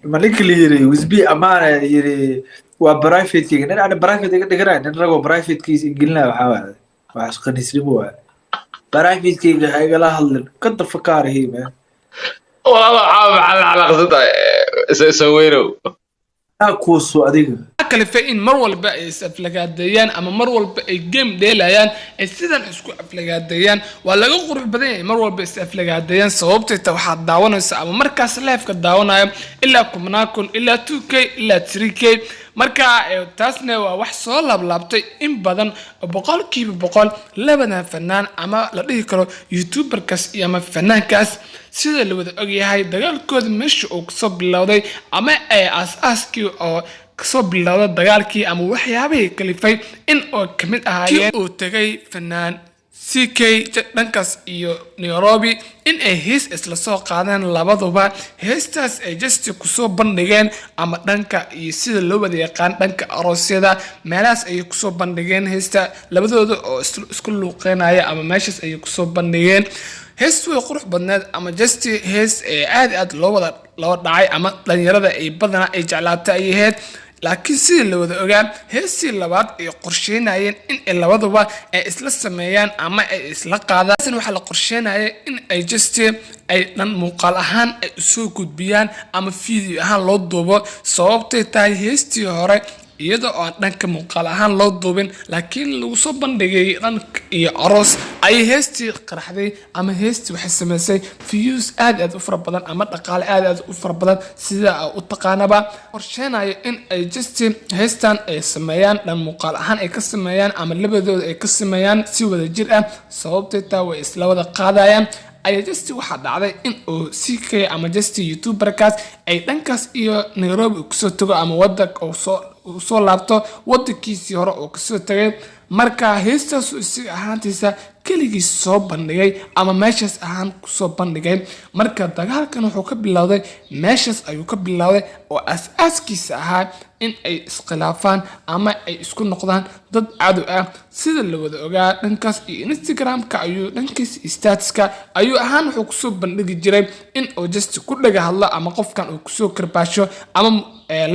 مالك اللي يري وزبي أمانة يري وبرايفت كي أنا برايفت دقرا نرجع برايفت كي قلنا وحاول وعشان يسلموها برايفت كي هاي قال هلا كنت فكار هي ما والله على قصده سويرو كوسو أديك kalifay in mar walba ay is-aflagaadeeyaan ama mar walba ay game dheelayaan ay sidan isku aflagaadeeyaan waa laga qurux badan yahay mar walba is-aflagaadeeyaan sababtay ta waxaad daawanaysa ama markaas live-ka daawanayo ilaa 10,000 ilaa 2k ilaa 3k marka taasna waa wax soo laablaabtay in badan boqolkiiba boqol labada fanaan ama la dhihi karo youtuberkaas iyo ama fanaankaas sida la wada ogyahay dagaalkooda meesha uu kasoo bilowday ama ay aas-aaskii oo kasoo bilowda dagaalkii ama waxyaabihii kalifay in oo kamid ahaayeen uu tagay fanaan CK dhankaas iyo Nairobi in ay hees isla soo qaadeen labaduba heestaas ay just kusoo bandhigeen ama dhanka iyo sida loo wada yaqaan dhanka aroosyada meelahaas ay kusoo bandhigeen heesta labadooda oo isku luuqeynaya ama meeshaas ay kusoo bandhigeen hees way qurux badneed ama just hees aad loo dhacay ama dhalinyarada ay badana ay jeclaatay ay ahayd laakiin sidii la wada ogaa heestii labaad ay qorsheynayeen in ay labaduba ay isla sameeyaan ama ay isla qaadaan waxa la qorsheynayay in ay just ay dhan muuqaal ahaan ay soo gudbiyaan ama video ahaan loo duubo sababtay tahay heestii hore iyadoo aan dhanka muuqaal ahaan loo duubin laakiin lagu soo bandhigay dhanka iyo aroos ay heestii qaraxday ama heestii waxay sameysay views aad u fara badan ama dhaqaale aad u fara badan sida u taqaanaba qorsheenayo in ay just heestan ay sameeyaan dhan muuqaal ahaan ay ka sameeyaan ama labadooda ay ka sameeyaan si wada jir ah sababtay taa way isla wada qaadayaan ay just waxa dhacday in oo CK ama just youtuberkaas ay dhankaas iyo Nairobi kusoo tago ama wadanka oo soo laabto wadankiisii hore oo kasoo tagay marka heestaas si ahaantiisa keligii soo bandhigay ama meeshaas ahaan kusoo bandhigay marka dagaalkan wuxuu ka bilowday meeshaas ayuu ka bilowday oo aas-aaskiisa ahaa in ay iskhilaafaan ama ay isku noqdaan dad cadow ah sida la wada ogaa dhankaas iyo Instagram-ka ayuu dhankiisa statuska ayuu ahaan wuxuu kusoo bandhigi jiray in uu just ku dhaga hadlo ama qofkan uu kusoo karbaasho ama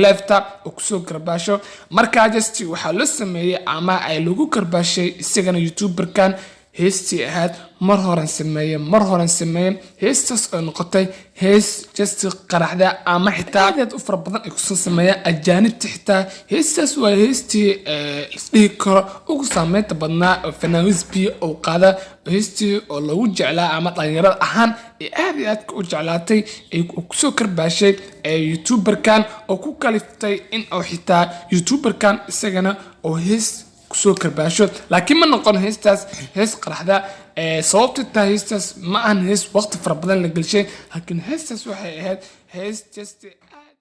lefta oo kusoo karbaasho marka just waxa la sameeyay ama ay lagu karbaashay isagana youtuberkan heestii ahayd mar horan sameeyay heestaas oo noqotay hees just qaraxda ama xitaa aad u fara badan ay kusoo sameeyaan ajaanibta xitaa heestaas waa heestii isdhihi karo ugu saameynta badnaa oo fanaanwisbi oo qaada heestii oo lagu jeclaa ama dhalinyarada ahaan aad u jeclaatay ay kusoo karbaashay youtuberkan oo ku kaliftay in oo xitaa youtuberkan isagana oo hees kusoo karbaasho laakiin ma noqon heestaas hees qaraxda sababta taa heestaas ma aan hees waqti fara badan la gelshay laakiin heestaas waxay ahayd hees just